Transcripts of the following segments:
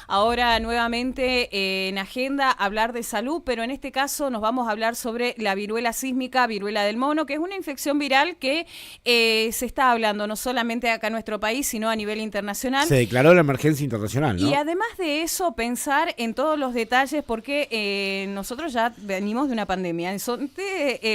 Ahora nuevamente en agenda hablar de salud, pero en este caso nos vamos a hablar sobre la viruela sísmica, viruela del mono, que es una infección viral que se está hablando no solamente acá en nuestro país, sino a nivel internacional. Se declaró la emergencia internacional, Y ¿no? además de eso, pensar en todos los detalles, porque nosotros ya venimos de una pandemia.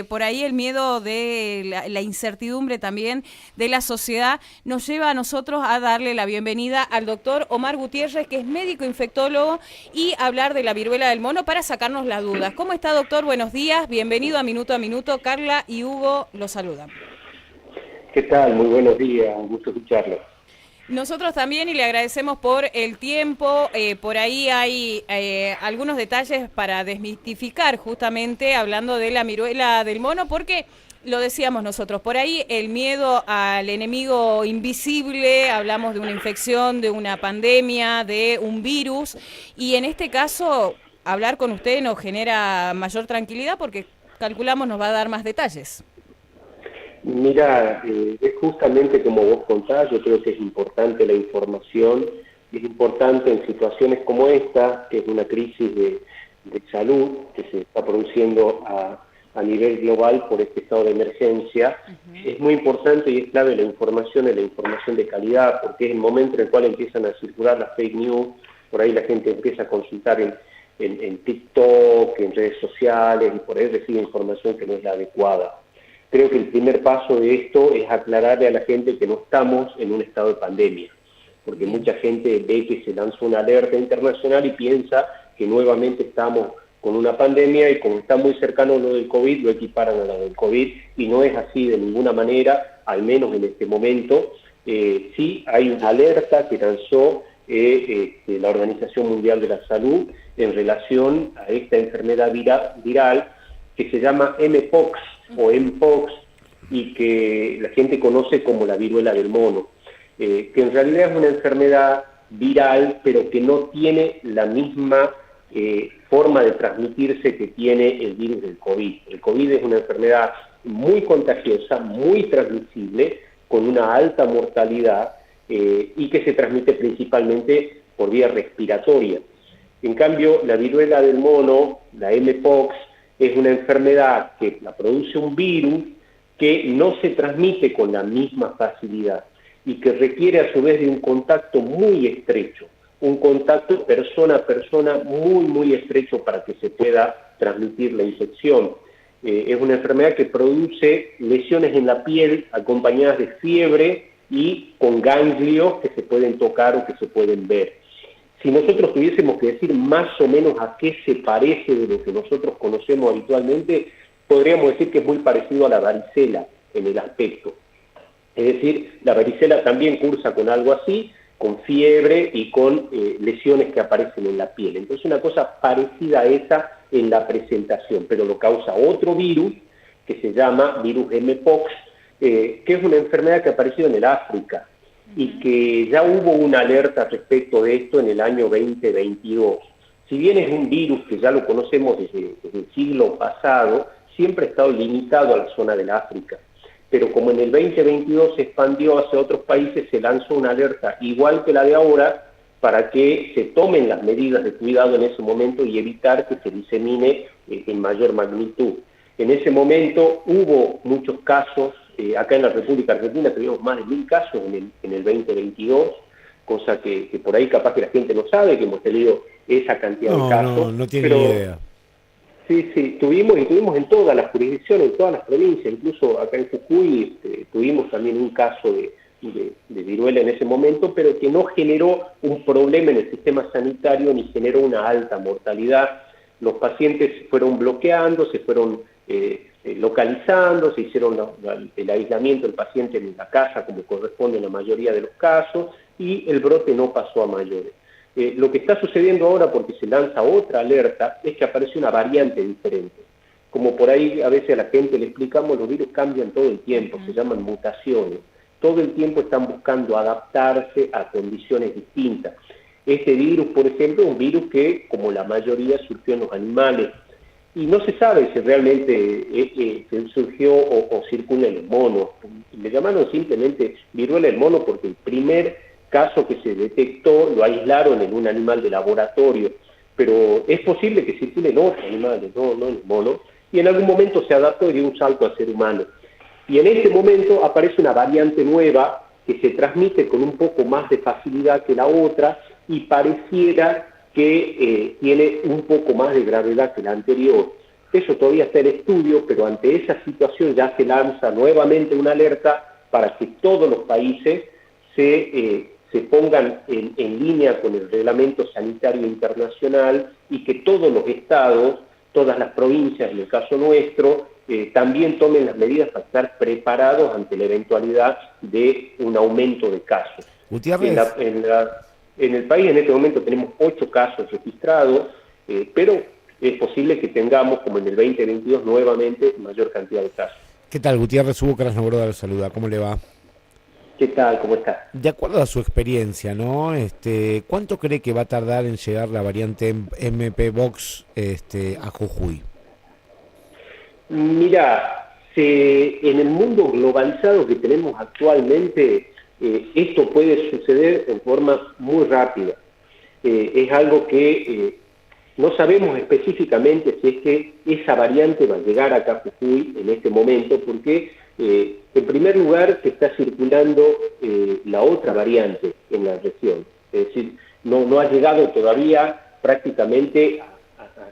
Por ahí el miedo de la incertidumbre también de la sociedad nos lleva a nosotros a darle la bienvenida al doctor Omar Gutiérrez, que es médico infectólogo, y hablar de la viruela del mono para sacarnos las dudas. ¿Cómo está, doctor? Buenos días, bienvenido a Minuto a Minuto. Carla y Hugo los saludan. ¿Qué tal? Muy buenos días, un gusto escucharlo. Nosotros también y le agradecemos por el tiempo. Por ahí hay algunos detalles para desmitificar, justamente hablando de la viruela del mono, porque lo decíamos nosotros, por ahí el miedo al enemigo invisible, hablamos de una infección, de una pandemia, de un virus, y en este caso hablar con usted nos genera mayor tranquilidad porque calculamos nos va a dar más detalles. Mira, es justamente como vos contás, yo creo que es importante la información, es importante en situaciones como esta, que es una crisis de salud que se está produciendo a nivel global por este estado de emergencia. Es muy importante y es clave la información de calidad, porque es el momento en el cual empiezan a circular las fake news, por ahí la gente empieza a consultar en TikTok, en redes sociales, y por ahí recibe información que no es la adecuada. Creo que el primer paso de esto es aclararle a la gente que no estamos en un estado de pandemia, porque mucha gente ve que se lanzó una alerta internacional y piensa que nuevamente estamos con una pandemia y como está muy cercano lo del COVID, lo equiparan a la del COVID, y no es así de ninguna manera, al menos en este momento. Sí hay una alerta que lanzó la Organización Mundial de la Salud en relación a esta enfermedad viral que se llama Mpox o Mpox y que la gente conoce como la viruela del mono, que en realidad es una enfermedad viral, pero que no tiene la misma forma de transmitirse que tiene el virus del COVID. El COVID es una enfermedad muy contagiosa, muy transmisible, con una alta mortalidad y que se transmite principalmente por vía respiratoria. En cambio, la viruela del mono, la Mpox, es una enfermedad que la produce un virus que no se transmite con la misma facilidad y que requiere a su vez de un contacto muy estrecho, un contacto persona a persona muy estrecho para que se pueda transmitir la infección. Es una enfermedad que produce lesiones en la piel acompañadas de fiebre y con ganglios que se pueden tocar o que se pueden ver. Si nosotros tuviésemos que decir más o menos a qué se parece de lo que nosotros conocemos habitualmente, podríamos decir que es muy parecido a la varicela en el aspecto. Es decir, la varicela también cursa con algo así, con fiebre y con lesiones que aparecen en la piel. Entonces una cosa parecida a esa en la presentación, pero lo causa otro virus que se llama virus Mpox, que es una enfermedad que apareció en el África, y que ya hubo una alerta respecto de esto en el año 2022. Si bien es un virus que ya lo conocemos desde el siglo pasado, siempre ha estado limitado a la zona del África. Pero como en el 2022 se expandió hacia otros países, se lanzó una alerta igual que la de ahora para que se tomen las medidas de cuidado en ese momento y evitar que se disemine en mayor magnitud. En ese momento hubo muchos casos. Acá en la República Argentina tuvimos más de 1000 casos en el 2022, cosa que por ahí capaz que la gente no sabe, que hemos tenido esa cantidad de casos. No tiene ni Pero idea. sí, tuvimos en todas las jurisdicciones, en todas las provincias, incluso acá en Jujuy tuvimos también un caso de viruela en ese momento, pero que no generó un problema en el sistema sanitario ni generó una alta mortalidad. Los pacientes se fueron bloqueando, se fueron localizando, se hicieron el aislamiento del paciente en la casa como corresponde en la mayoría de los casos y el brote no pasó a mayores. Lo que está sucediendo ahora, porque se lanza otra alerta, es que aparece una variante diferente. Como por ahí a veces a la gente le explicamos, los virus cambian todo el tiempo, se llaman mutaciones. Todo el tiempo están buscando adaptarse a condiciones distintas. Este virus, por ejemplo, es un virus que, como la mayoría, surgió en los animales. Y no se sabe si realmente surgió o circula en los monos. Le llamaron simplemente viruela del mono porque el primer caso que se detectó lo aislaron en un animal de laboratorio, pero es posible que circule en otros animales, no en el mono, y en algún momento se adaptó y dio un salto al ser humano. Y en este momento aparece una variante nueva que se transmite con un poco más de facilidad que la otra y pareciera que tiene un poco más de gravedad que la anterior. Eso todavía está en estudio, pero ante esa situación ya se lanza nuevamente una alerta para que todos los países se pongan en línea con el reglamento sanitario internacional y que todos los estados, todas las provincias, en el caso nuestro, también tomen las medidas para estar preparados ante la eventualidad de un aumento de casos. Gutiérrez. En el país en este momento tenemos 8 casos registrados, pero es posible que tengamos, como en el 2022, nuevamente mayor cantidad de casos. ¿Qué tal, Gutiérrez? Hugo Krasnobroda lo saluda. ¿Cómo le va? ¿Qué tal? ¿Cómo está? De acuerdo a su experiencia, ¿no? ¿Cuánto cree que va a tardar en llegar la variante Mpox a Jujuy? Mira, en el mundo globalizado que tenemos actualmente, esto puede suceder en forma muy rápida. Es algo que no sabemos específicamente si es que esa variante va a llegar acá a Jujuy en este momento, porque en primer lugar se está circulando la otra variante en la región. Es decir, no ha llegado todavía prácticamente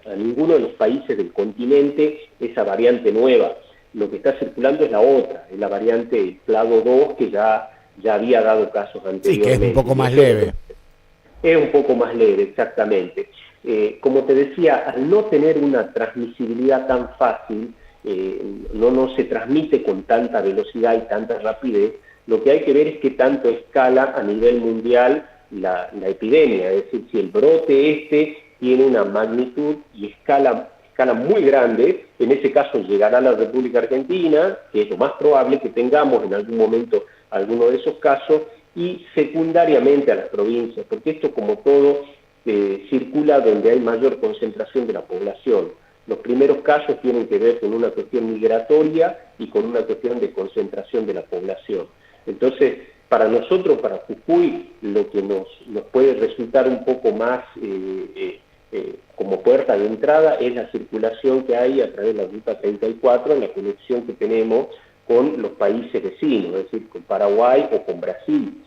a ninguno de los países del continente esa variante nueva. Lo que está circulando es la otra, es la variante Clado 2, que ya había dado casos anteriormente. Sí, que es un poco más leve. Es un poco más leve, exactamente. Como te decía, al no tener una transmisibilidad tan fácil, no se transmite con tanta velocidad y tanta rapidez, lo que hay que ver es qué tanto escala a nivel mundial la epidemia, es decir, si el brote tiene una magnitud y escala muy grande, en ese caso llegará a la República Argentina, que es lo más probable que tengamos en algún momento alguno de esos casos, y secundariamente a las provincias, porque esto, como todo, circula donde hay mayor concentración de la población. Los primeros casos tienen que ver con una cuestión migratoria y con una cuestión de concentración de la población. Entonces, para nosotros, para Jujuy, lo que nos puede resultar un poco más como puerta de entrada es la circulación que hay a través de la Ruta 34, en la conexión que tenemos con los países vecinos, es decir, con Paraguay o con Brasil,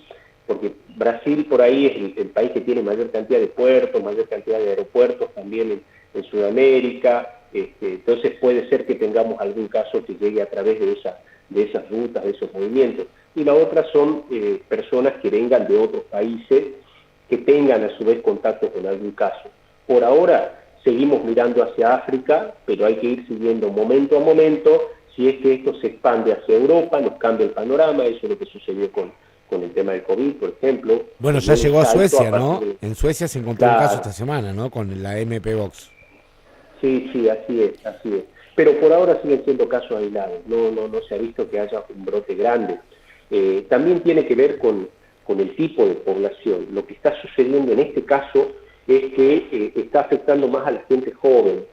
porque Brasil por ahí es el país que tiene mayor cantidad de puertos, mayor cantidad de aeropuertos también en Sudamérica, entonces puede ser que tengamos algún caso que llegue a través de esas rutas, de esos movimientos. Y la otra son personas que vengan de otros países que tengan a su vez contacto con algún caso. Por ahora seguimos mirando hacia África, pero hay que ir siguiendo momento a momento. Si es que esto se expande hacia Europa, nos cambia el panorama, eso es lo que sucedió con el tema del COVID, por ejemplo. Bueno, ya llegó a Suecia, ¿no? En Suecia se encontró un caso esta semana, ¿no? Con la Mpox. Sí, así es. Pero por ahora siguen siendo casos aislados, no se ha visto que haya un brote grande. También tiene que ver con el tipo de población. Lo que está sucediendo en este caso es que está afectando más a la gente joven.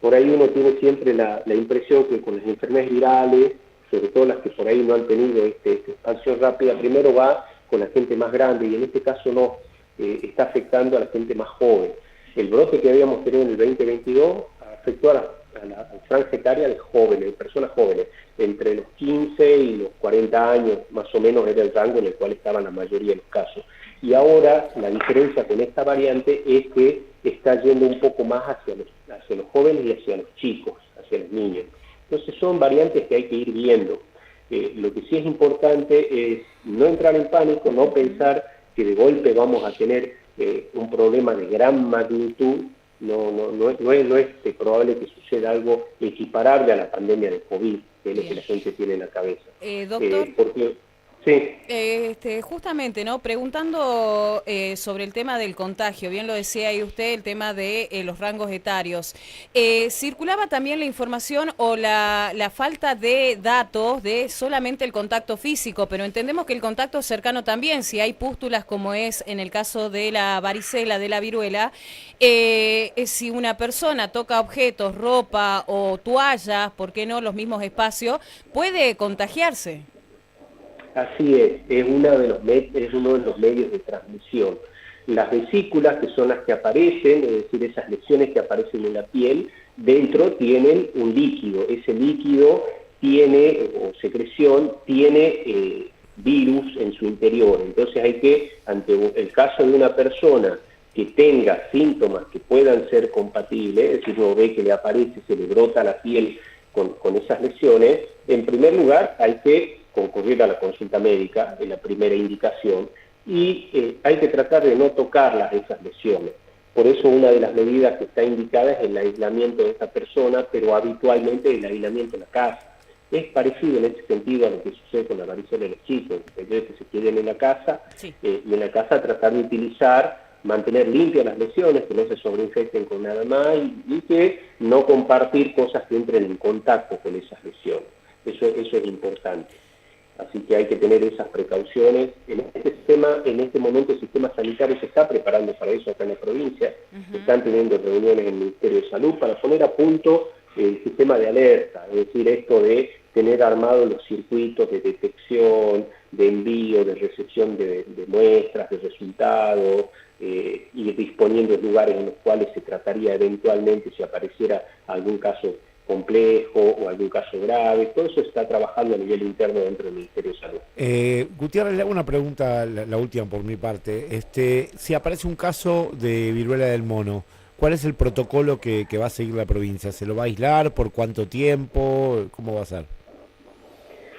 Por ahí uno tiene siempre la impresión que con las enfermedades virales, sobre todo las que por ahí no han tenido esta expansión rápida, primero va con la gente más grande, y en este caso no, está afectando a la gente más joven. El brote que habíamos tenido en el 2022 afectó a la franja etaria de jóvenes, de personas jóvenes, entre los 15 y los 40 años, más o menos era el rango en el cual estaban la mayoría de los casos. Y ahora la diferencia con esta variante es que está yendo un poco más hacia los jóvenes y hacia los chicos, hacia los niños. Entonces son variantes que hay que ir viendo. Lo que sí es importante es no entrar en pánico, no pensar que de golpe vamos a tener un problema de gran magnitud. No es probable que suceda algo equiparable a la pandemia de COVID, que es lo que la gente tiene en la cabeza. Doctor, sí. Justamente, ¿no? Preguntando sobre el tema del contagio, bien lo decía ahí usted, el tema de los rangos etarios. Circulaba también la información o la falta de datos de solamente el contacto físico, pero entendemos que el contacto cercano también, si hay pústulas como es en el caso de la varicela, de la viruela, si una persona toca objetos, ropa o toallas, ¿por qué no los mismos espacios, puede contagiarse? Así es uno de los medios de transmisión. Las vesículas, que son las que aparecen, es decir, esas lesiones que aparecen en la piel, dentro tienen un líquido. Ese líquido tiene, o secreción, tiene virus en su interior. Entonces hay que, ante el caso de una persona que tenga síntomas que puedan ser compatibles, es decir, uno ve que le aparece, se le brota la piel con esas lesiones, en primer lugar hay que concurrir a la consulta médica, en la primera indicación, y hay que tratar de no tocarlas, esas lesiones. Por eso una de las medidas que está indicada es el aislamiento de esta persona, pero habitualmente el aislamiento en la casa. Es parecido en ese sentido a lo que sucede con la varicela de los chicos, que se queden en la casa, Sí. Y en la casa tratar de mantener limpias las lesiones, que no se sobreinfecten con nada más y que no compartir cosas que entren en contacto con esas lesiones. Eso es importante. Así que hay que tener esas precauciones. En este momento el sistema sanitario se está preparando para eso acá en la provincia. Están teniendo reuniones en el Ministerio de Salud para poner a punto el sistema de alerta, es decir, esto de tener armados los circuitos de detección, de envío, de recepción de muestras, de resultados, y disponiendo de lugares en los cuales se trataría eventualmente si apareciera algún caso complejo o algún caso grave. Todo eso está trabajando a nivel interno dentro del Ministerio de Salud. Gutiérrez, le hago una pregunta, la última por mi parte. Si aparece un caso de viruela del mono, ¿cuál es el protocolo que va a seguir la provincia? ¿Se lo va a aislar? ¿Por cuánto tiempo? ¿Cómo va a ser?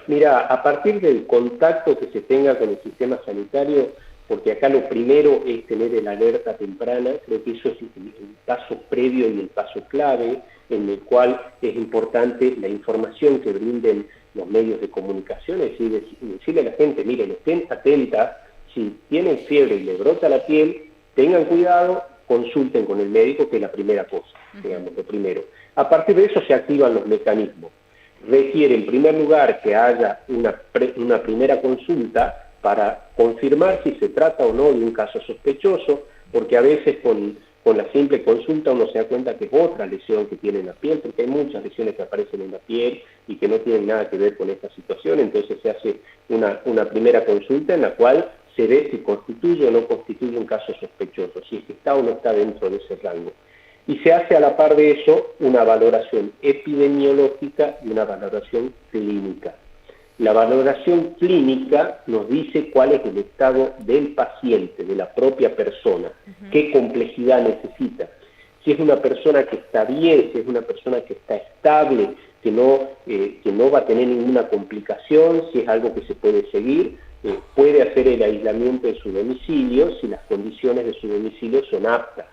Mira, a partir del contacto que se tenga con el sistema sanitario, porque acá lo primero es tener el alerta temprana, creo que eso es el paso previo y el paso clave, en el cual es importante la información que brinden los medios de comunicación, es decir, decirle a la gente, miren, estén atentas, si tienen fiebre y le brota la piel, tengan cuidado, consulten con el médico, que es la primera cosa, digamos, lo primero. A partir de eso se activan los mecanismos. Requiere, en primer lugar, que haya una primera consulta para confirmar si se trata o no de un caso sospechoso, porque a veces con la simple consulta uno se da cuenta que es otra lesión que tiene en la piel, porque hay muchas lesiones que aparecen en la piel y que no tienen nada que ver con esta situación. Entonces se hace una primera consulta en la cual se ve si constituye o no constituye un caso sospechoso, si es que está o no está dentro de ese rango. Y se hace a la par de eso una valoración epidemiológica y una valoración clínica. La valoración clínica nos dice cuál es el estado del paciente, de la propia persona, qué complejidad necesita. Si es una persona que está bien, si es una persona que está estable, que no va a tener ninguna complicación, si es algo que se puede seguir, puede hacer el aislamiento en su domicilio si las condiciones de su domicilio son aptas.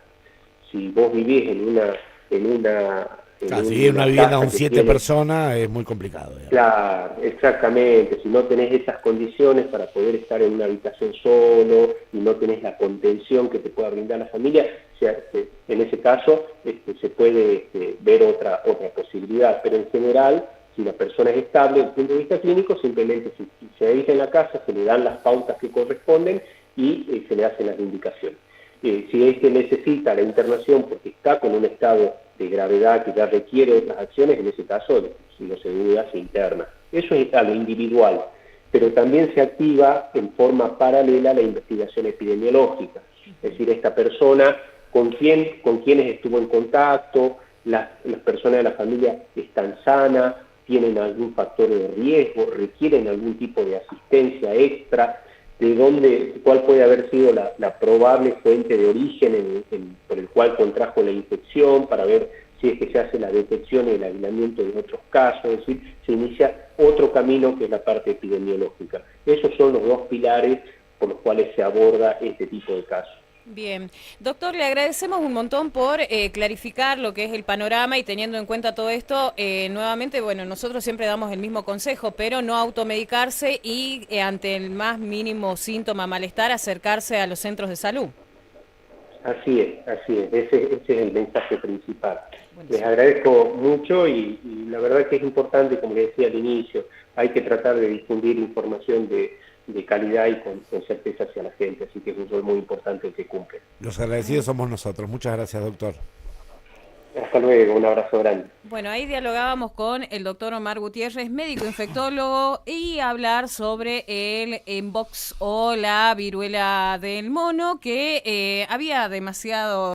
Si vos vivís en una vivienda con 7 personas es muy complicado. Digamos. Claro, exactamente. Si no tenés esas condiciones para poder estar en una habitación solo y no tenés la contención que te pueda brindar la familia, en ese caso se puede ver otra posibilidad. Pero en general, si la persona es estable desde el punto de vista clínico, simplemente se aísla en la casa, se le dan las pautas que corresponden y se le hacen las indicaciones. Si es que necesita la internación porque está con un estado de gravedad que ya requiere otras acciones, en ese caso, si no se duda, se interna. Eso es a lo individual, pero también se activa en forma paralela la investigación epidemiológica. Es decir, esta persona, con quienes estuvo en contacto, las personas de la familia están sanas, tienen algún factor de riesgo, requieren algún tipo de asistencia extra, cuál puede haber sido la probable fuente de origen por el cual contrajo la infección, para ver si es que se hace la detección y el aislamiento de otros casos, es decir, se inicia otro camino que es la parte epidemiológica. Esos son los dos pilares por los cuales se aborda este tipo de casos. Bien. Doctor, le agradecemos un montón por clarificar lo que es el panorama y teniendo en cuenta todo esto, nuevamente, bueno, nosotros siempre damos el mismo consejo, pero no automedicarse y ante el más mínimo síntoma, malestar, acercarse a los centros de salud. Así es. Ese es el mensaje principal. Les agradezco mucho y la verdad que es importante, como les decía al inicio, hay que tratar de difundir información de calidad y con certeza hacia la gente, así que es un rol muy importante el que cumple. Los agradecidos somos nosotros. Muchas gracias, doctor. Hasta luego, un abrazo grande. Bueno, ahí dialogábamos con el doctor Omar Gutiérrez, médico infectólogo, y hablar sobre el Mpox o la viruela del mono, que había demasiado